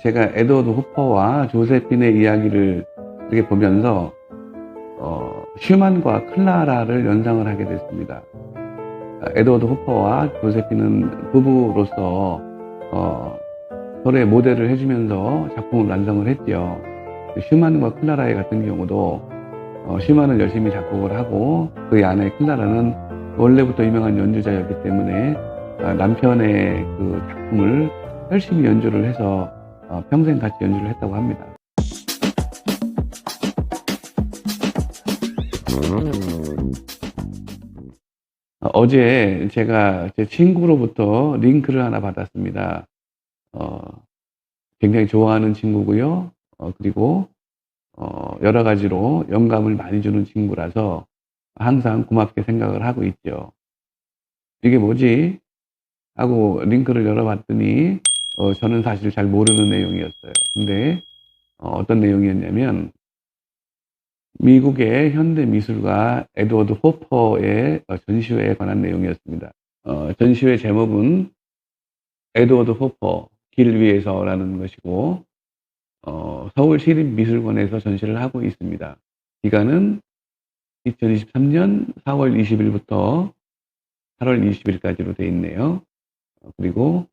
제가 에드워드 호퍼와 조세핀의 이야기를 이렇게 보면서 슈만과 클라라를 연상을 하게 됐습니다. 에드워드 호퍼와 조세핀은 부부로서 서로의 모델을 해주면서 작품을 완성을 했죠. 슈만과 클라라의 같은 경우도 슈만은 열심히 작곡을 하고 그의 아내 클라라는 원래부터 유명한 연주자였기 때문에 남편의 그 작품을 열심히 연주를 해서 평생 같이 연주를 했다고 합니다. 어제 제가 제 친구로부터 링크를 하나 받았습니다. 어, 굉장히 좋아하는 친구고요. 그리고 여러 가지로 영감을 많이 주는 친구라서 항상 고맙게 생각을 하고 있죠. 이게 뭐지? 하고 링크를 열어봤더니 저는 사실 잘 모르는 내용이었어요. 근데 어떤 내용이었냐면 미국의 현대미술가 에드워드 호퍼의 전시회에 관한 내용이었습니다. 전시회 제목은 에드워드 호퍼 길 위에서라는 것이고 서울시립미술관에서 전시를 하고 있습니다. 기간은 2023년 4월 20일부터 8월 20일까지로 되어 있네요. 그리고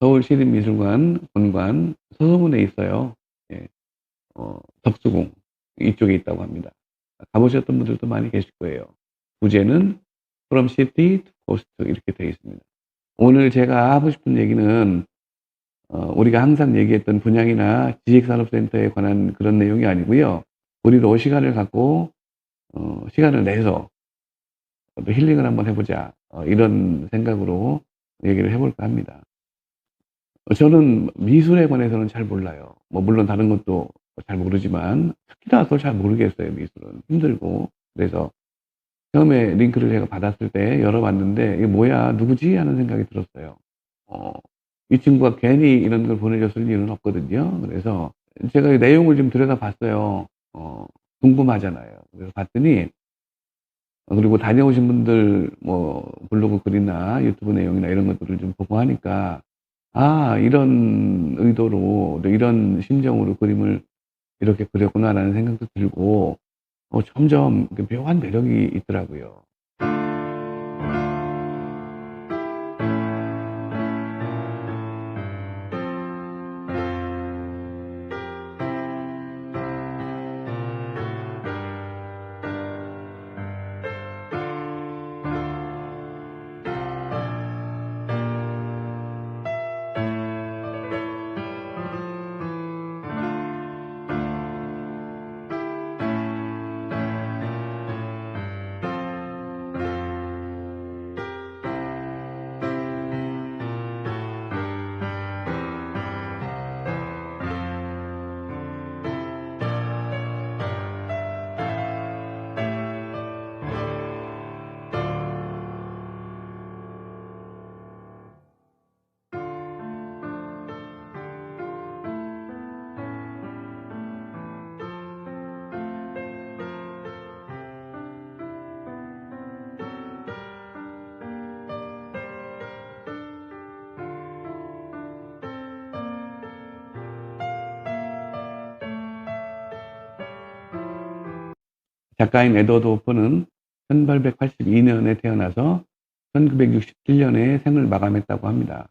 서울시립미술관 본관 서소문에 있어요. 예, 덕수궁 이쪽에 있다고 합니다. 가보셨던 분들도 많이 계실 거예요. 부제는 From City to Coast 이렇게 되어 있습니다. 오늘 제가 하고 싶은 얘기는 우리가 항상 얘기했던 분양이나 지식산업센터에 관한 그런 내용이 아니고요. 우리도 시간을 갖고 시간을 내서 또 힐링을 한번 해보자 이런 생각으로 얘기를 해볼까 합니다. 저는 미술에 관해서는 잘 몰라요. 뭐 물론 다른 것도 잘 모르지만 특히나 더 잘 모르겠어요. 미술은 힘들고. 그래서 처음에 링크를 제가 받았을 때 열어봤는데 이게 뭐야 누구지 하는 생각이 들었어요. 이 친구가 괜히 이런 걸 보내줬을 일은 없거든요. 그래서 제가 이 내용을 좀 들여다봤어요. 궁금하잖아요. 그래서 봤더니 그리고 다녀오신 분들 뭐 블로그 글이나 유튜브 내용이나 이런 것들을 좀 보고 하니까 이런 의도로 또 이런 심정으로 그림을 이렇게 그렸구나라는 생각도 들고 점점 묘한 매력이 있더라고요. 작가인 에드워드 호퍼는 1882년에 태어나서 1967년에 생을 마감했다고 합니다.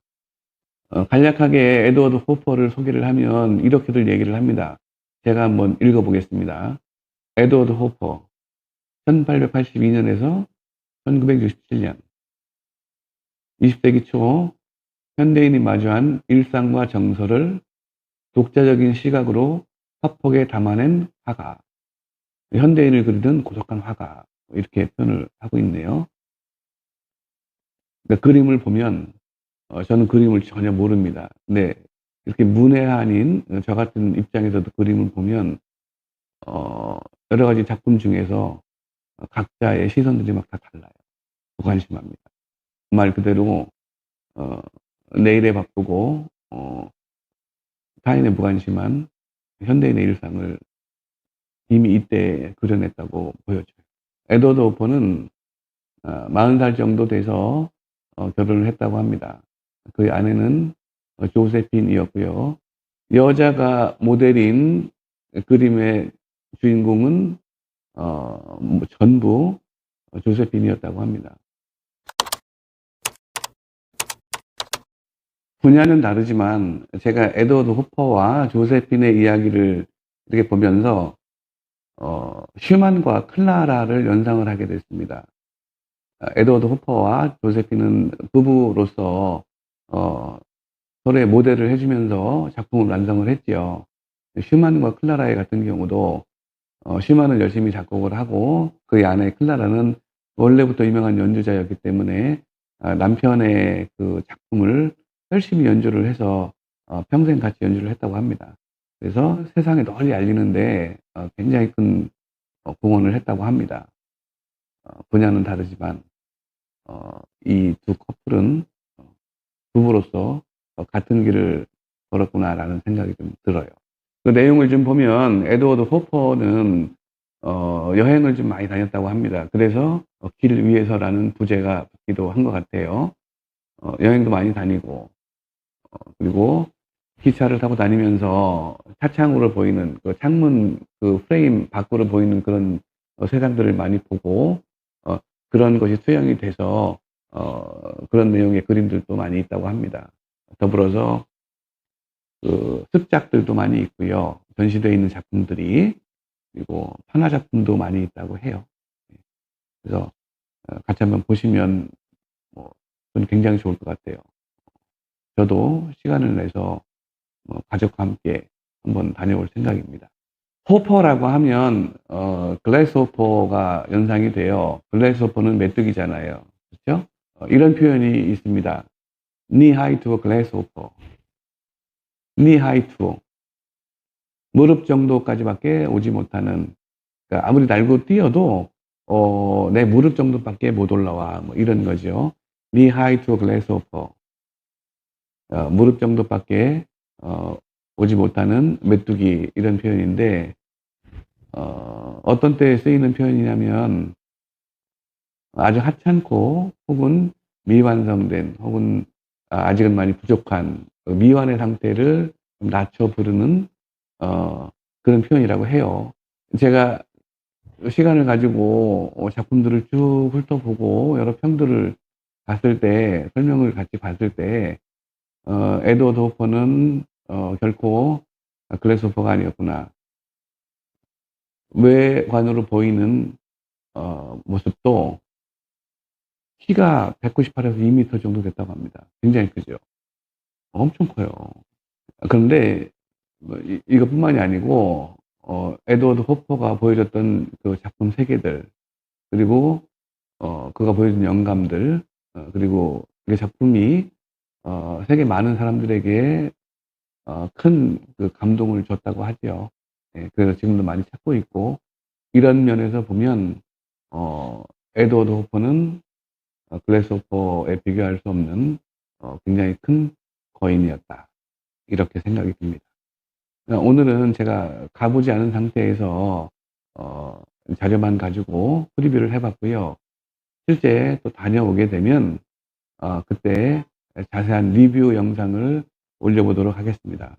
간략하게 에드워드 호퍼를 소개를 하면 이렇게들 얘기를 합니다. 제가 한번 읽어보겠습니다. 에드워드 호퍼 1882년에서 1967년 20세기 초 현대인이 마주한 일상과 정서를 독자적인 시각으로 화폭에 담아낸 화가, 현대인을 그리는 고독한 화가 이렇게 표현을 하고 있네요. 그러니까 그림을 보면 저는 그림을 전혀 모릅니다. 근데 이렇게 문외한인 저 같은 입장에서도 그림을 보면 여러 가지 작품 중에서 각자의 시선들이 막 다 달라요. 무관심합니다. 말 그대로 내일에 바쁘고 타인의 무관심한 현대인의 일상을 이미 이때 그려냈다고 보여져요. 에드워드 호퍼는 40살 정도 돼서 결혼을 했다고 합니다. 그의 아내는 조세핀이었고요. 여자가 모델인 그림의 주인공은 전부 조세핀이었다고 합니다. 분야는 다르지만 제가 에드워드 호퍼와 조세핀의 이야기를 이렇게 보면서 슈만과 클라라를 연상을 하게 됐습니다. 에드워드 호퍼와 조세핀은 부부로서 서로의 모델을 해주면서 작품을 완성을 했지요. 슈만과 클라라의 같은 경우도 슈만은 열심히 작곡을 하고 그의 아내 클라라는 원래부터 유명한 연주자였기 때문에 남편의 그 작품을 열심히 연주를 해서 평생 같이 연주를 했다고 합니다. 그래서 세상에 널리 알리는데 굉장히 큰 공헌을 했다고 합니다. 분야는 다르지만 이 두 커플은 부부로서 같은 길을 걸었구나라는 생각이 좀 들어요. 그 내용을 좀 보면 에드워드 호퍼는 여행을 좀 많이 다녔다고 합니다. 그래서 길 위에서라는 부제가 붙기도 한 것 같아요. 여행도 많이 다니고 그리고 기차를 타고 다니면서 차창으로 보이는 그 창문 그 프레임 밖으로 보이는 그런 세상들을 많이 보고 그런 것이 투영이 돼서 그런 내용의 그림들도 많이 있다고 합니다. 더불어서 그 습작들도 많이 있고요. 전시되어 있는 작품들이 그리고 판화 작품도 많이 있다고 해요. 그래서 같이 한번 보시면 저는 굉장히 좋을 것 같아요. 저도 시간을 내서 가족과 함께 한번 다녀올 생각입니다. 호퍼라고 하면 글래스호퍼가 연상이 돼요. 글래스호퍼는 메뚜기잖아요. 그렇죠? 이런 표현이 있습니다. knee high to a grasshopper. knee high to 무릎 정도까지밖에 오지 못하는, 그러니까 아무리 날고 뛰어도 내 무릎 정도밖에 못 올라와, 뭐 이런 거죠. knee high to a grasshopper. 무릎 정도밖에 오지 못하는 메뚜기, 이런 표현인데 어떤 때에 쓰이는 표현이냐면 아주 하찮고 혹은 미완성된 혹은 아직은 많이 부족한 미완의 상태를 좀 낮춰 부르는 그런 표현이라고 해요. 제가 시간을 가지고 작품들을 쭉 훑어보고 여러 평들을 봤을 때, 설명을 같이 봤을 때 에드워드 호퍼는 결코 글래스호퍼가 아니었구나. 외관으로 보이는 모습도 키가 198에서 2m 정도 됐다고 합니다. 굉장히 크죠. 엄청 커요. 그런데 이것뿐만이 아니고 에드워드 호퍼가 보여줬던 그 작품 세계들, 그리고 그가 보여준 영감들, 그리고 그 작품이 세계 많은 사람들에게 큰 그 감동을 줬다고 하죠. 예, 그래서 지금도 많이 찾고 있고, 이런 면에서 보면 에드워드 호퍼는 글래스호퍼에 비교할 수 없는 굉장히 큰 거인이었다, 이렇게 생각이 듭니다. 오늘은 제가 가보지 않은 상태에서 자료만 가지고 프리뷰를 해봤고요. 실제 또 다녀오게 되면 그때 자세한 리뷰 영상을 올려보도록 하겠습니다.